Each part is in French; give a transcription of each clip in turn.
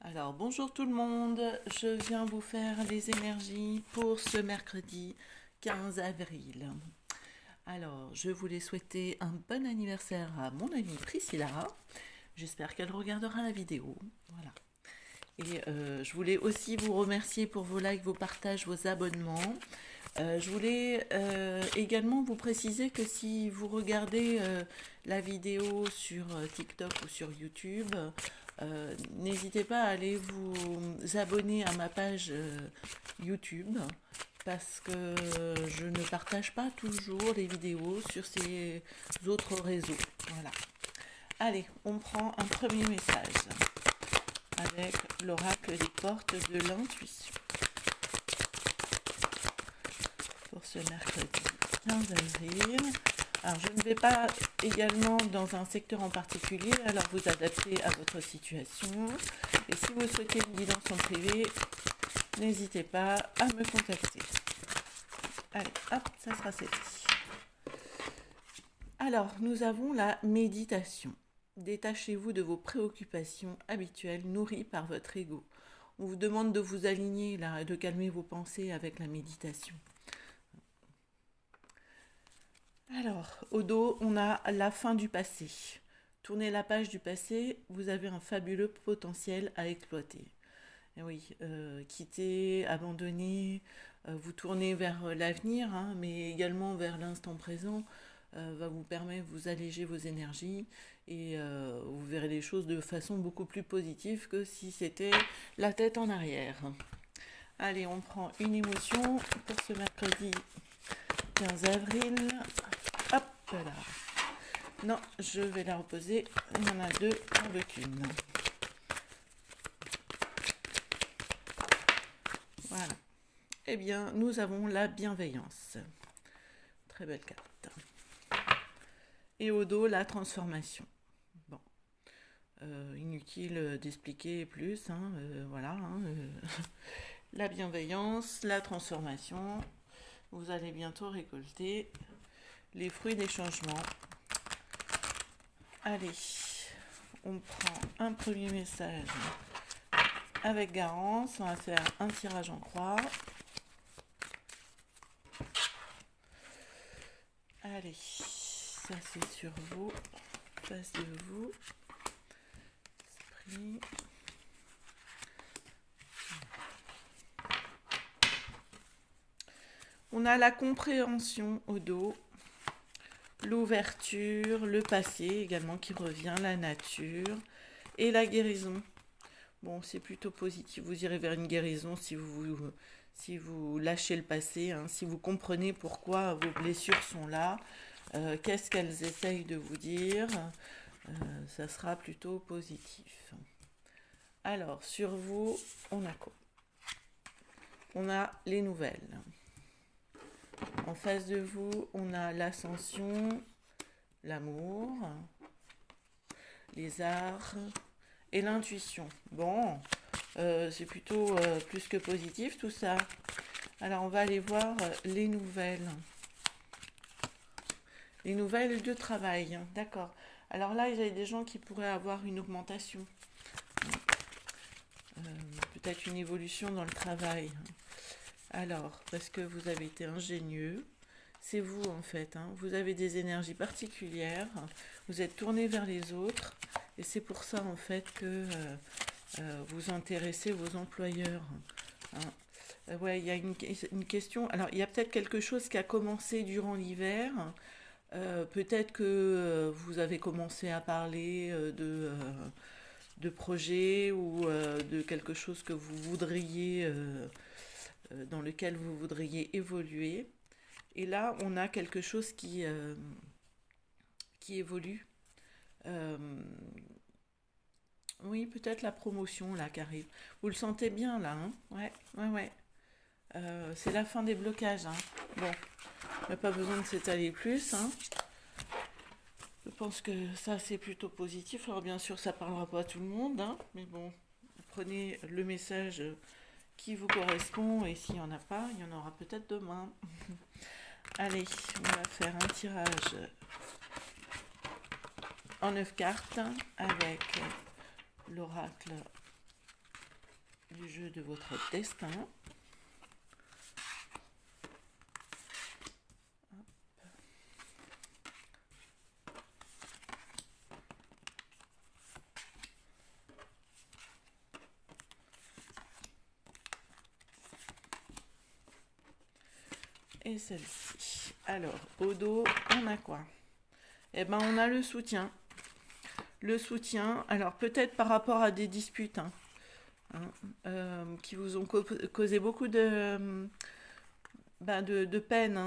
Alors, bonjour tout le monde, je viens vous faire les énergies pour ce mercredi 15 avril. Alors, je voulais souhaiter un bon anniversaire à mon amie Priscilla. J'espère qu'elle regardera la vidéo. Voilà. Et je voulais aussi vous remercier pour vos likes, vos partages, vos abonnements. Je voulais également vous préciser que si vous regardez la vidéo sur TikTok ou sur YouTube, n'hésitez pas à aller vous abonner à ma page YouTube parce que je ne partage pas toujours les vidéos sur ces autres réseaux. Voilà. Allez, on prend un premier message avec l'oracle des portes de l'intuition pour ce mercredi 15 avril. Alors, je ne vais pas également dans un secteur en particulier, alors vous adaptez à votre situation. Et si vous souhaitez une guidance en privé, n'hésitez pas à me contacter. Allez, hop, ça sera celle-ci. Alors, nous avons la méditation. Détachez-vous de vos préoccupations habituelles nourries par votre ego. On vous demande de vous aligner là et de calmer vos pensées avec la méditation. Alors, au dos, on a la fin du passé. Tournez la page du passé, vous avez un fabuleux potentiel à exploiter. Et oui, quitter, abandonner, vous tournez vers l'avenir, hein, mais également vers l'instant présent, va vous permettre de vous alléger vos énergies et vous verrez les choses de façon beaucoup plus positive que si c'était la tête en arrière. Allez, on prend une émotion pour ce mercredi 15 avril. Hop là. Non, je vais la reposer. Il y en a deux, on veut qu'une. Voilà. Eh bien, nous avons la bienveillance. Très belle carte. Et au dos, la transformation. Bon. Inutile d'expliquer plus. Hein, voilà. Hein, la bienveillance, la transformation. Vous allez bientôt récolter les fruits des changements. Allez, on prend un premier message avec Garance. On va faire un tirage en croix. Allez, ça c'est sur vous, face de vous. Esprit. On a la compréhension au dos, l'ouverture, le passé également qui revient, la nature et la guérison. Bon, c'est plutôt positif. Vous irez vers une guérison si vous lâchez le passé, hein, si vous comprenez pourquoi vos blessures sont là, qu'est-ce qu'elles essayent de vous dire, ça sera plutôt positif. Alors, sur vous, on a quoi? On a les nouvelles. En face de vous, on a l'ascension, l'amour, les arts et l'intuition. Bon, c'est plutôt plus que positif tout ça. Alors on va aller voir les nouvelles. Les nouvelles de travail, d'accord. Alors là, il y a des gens qui pourraient avoir une augmentation. Peut-être une évolution dans le travail. Alors, parce que vous avez été ingénieux, c'est vous en fait. Hein. Vous avez des énergies particulières, vous êtes tourné vers les autres, et c'est pour ça en fait que vous intéressez vos employeurs. Hein. Ouais, il y a une question. Alors, il y a peut-être quelque chose qui a commencé durant l'hiver. Peut-être que vous avez commencé à parler de projets ou de quelque chose que vous voudriez, dans lequel vous voudriez évoluer. Et là, on a quelque chose qui évolue. Euh, oui, peut-être la promotion là qui arrive. Vous le sentez bien là, hein? Ouais, ouais, ouais. C'est la fin des blocages, hein. Bon, il n'y a pas besoin de s'étaler plus, hein. Je pense que ça c'est plutôt positif. Alors bien sûr, ça parlera pas à tout le monde, hein, mais bon, prenez le message qui vous correspond et s'il n'y en a pas, il y en aura peut-être demain. Allez, on va faire un tirage en 9 cartes avec l'oracle du jeu de votre destin. Et celle-ci. Alors, au dos, on a quoi? Eh ben, on a le soutien. Le soutien, alors peut-être par rapport à des disputes qui vous ont causé beaucoup de peine.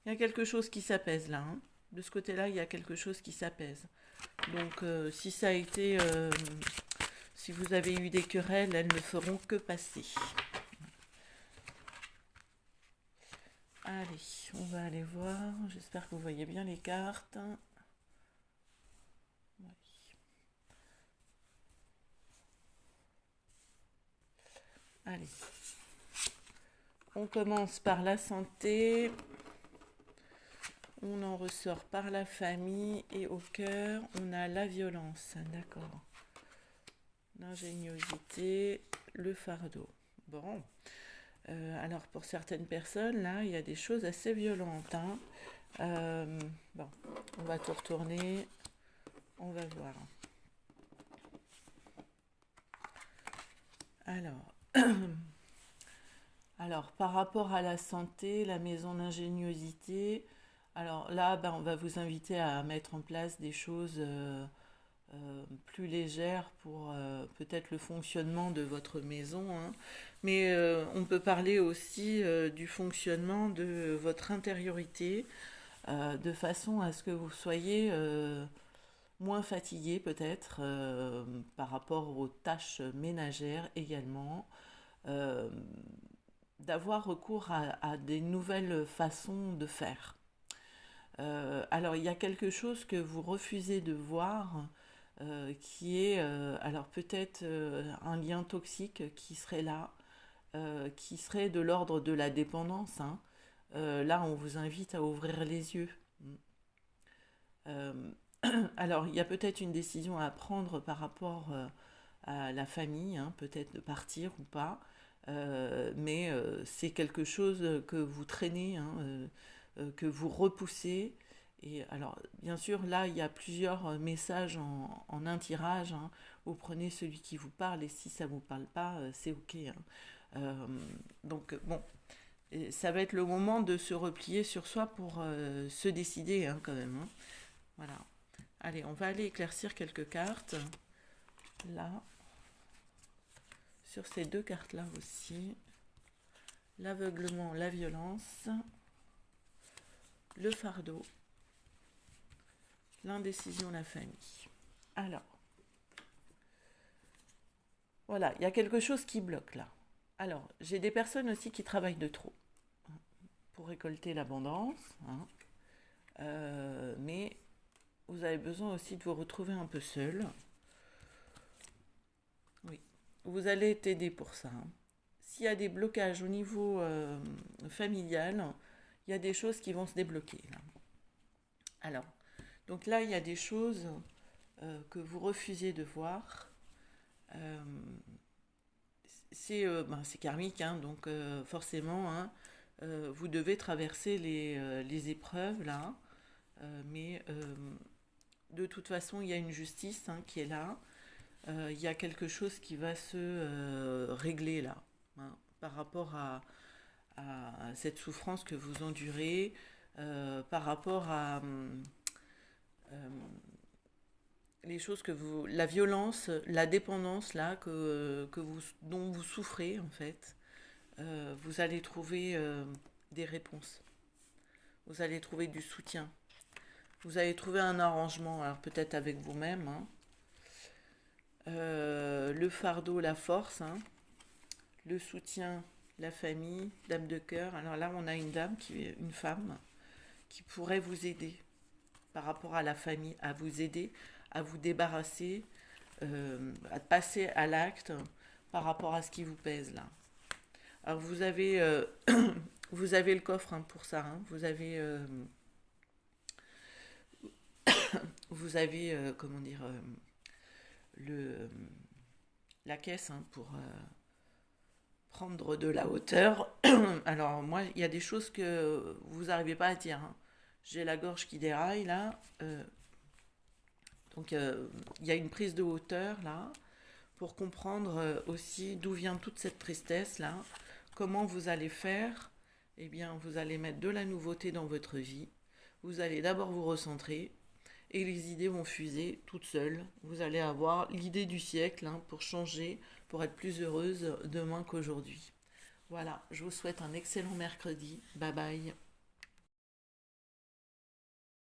Il y a quelque chose qui s'apaise là. De ce côté-là, il y a quelque chose qui s'apaise. Donc, si ça a été, si vous avez eu des querelles, elles ne feront que passer. Allez, on va aller voir. J'espère que vous voyez bien les cartes. Oui. Allez. On commence par la santé. On en ressort par la famille. Et au cœur, on a la violence. D'accord. L'ingéniosité, le fardeau. Bon. Alors pour certaines personnes, là, il y a des choses assez violentes. Bon, on va tout retourner. On va voir. Alors, par rapport à la santé, la maison d'ingéniosité, alors là, on va vous inviter à mettre en place des choses plus légères pour peut-être le fonctionnement de votre maison. Mais on peut parler aussi du fonctionnement de votre intériorité, de façon à ce que vous soyez moins fatigué peut-être par rapport aux tâches ménagères également. euh, D'avoir recours à des nouvelles façons de faire. Alors il y a quelque chose que vous refusez de voir qui est alors peut-être un lien toxique qui serait là, qui serait de l'ordre de la dépendance. Là, on vous invite à ouvrir les yeux. Euh, alors, il y a peut-être une décision à prendre par rapport à la famille, peut-être de partir ou pas, mais c'est quelque chose que vous traînez, que vous repoussez. Et alors, bien sûr, là, il y a plusieurs messages en un tirage. Vous prenez celui qui vous parle et si ça ne vous parle pas, c'est OK. Euh, donc, bon, et ça va être le moment de se replier sur soi pour se décider quand même. Voilà. Allez, on va aller éclaircir quelques cartes. Là, sur ces deux cartes-là aussi. L'aveuglement, la violence, le fardeau, l'indécision, la famille. Alors, voilà, il y a quelque chose qui bloque là. Alors, j'ai des personnes aussi qui travaillent de trop pour récolter l'abondance, mais vous avez besoin aussi de vous retrouver un peu seul. Oui, vous allez être aidé pour ça. S'il y a des blocages au niveau familial, il y a des choses qui vont se débloquer. Là. Alors, donc là, il y a des choses que vous refusez de voir. Euh, c'est karmique, donc forcément, vous devez traverser les épreuves là. Mais de toute façon, il y a une justice qui est là. Il y a quelque chose qui va se régler là, par rapport à cette souffrance que vous endurez, par rapport à les choses la violence, la dépendance là dont vous souffrez en fait. Vous allez trouver des réponses. Vous allez trouver du soutien. Vous allez trouver un arrangement, alors peut-être avec vous-même. Le fardeau, la force, le soutien, la famille, dame de cœur. Alors là, on a une femme qui pourrait vous aider par rapport à la famille, à vous aider, à vous débarrasser, à passer à l'acte par rapport à ce qui vous pèse là. Alors vous avez le coffre pour ça. Vous avez comment dire le la caisse hein, pour prendre de la hauteur. Alors moi, il y a des choses que vous n'arrivez pas à dire, hein. J'ai la gorge qui déraille là. Donc il y a une prise de hauteur là pour comprendre aussi d'où vient toute cette tristesse là. Comment vous allez faire? Eh bien, vous allez mettre de la nouveauté dans votre vie. Vous allez d'abord vous recentrer et les idées vont fuser toutes seules. Vous allez avoir l'idée du siècle hein, pour changer, pour être plus heureuse demain qu'aujourd'hui. Voilà, je vous souhaite un excellent mercredi. Bye bye.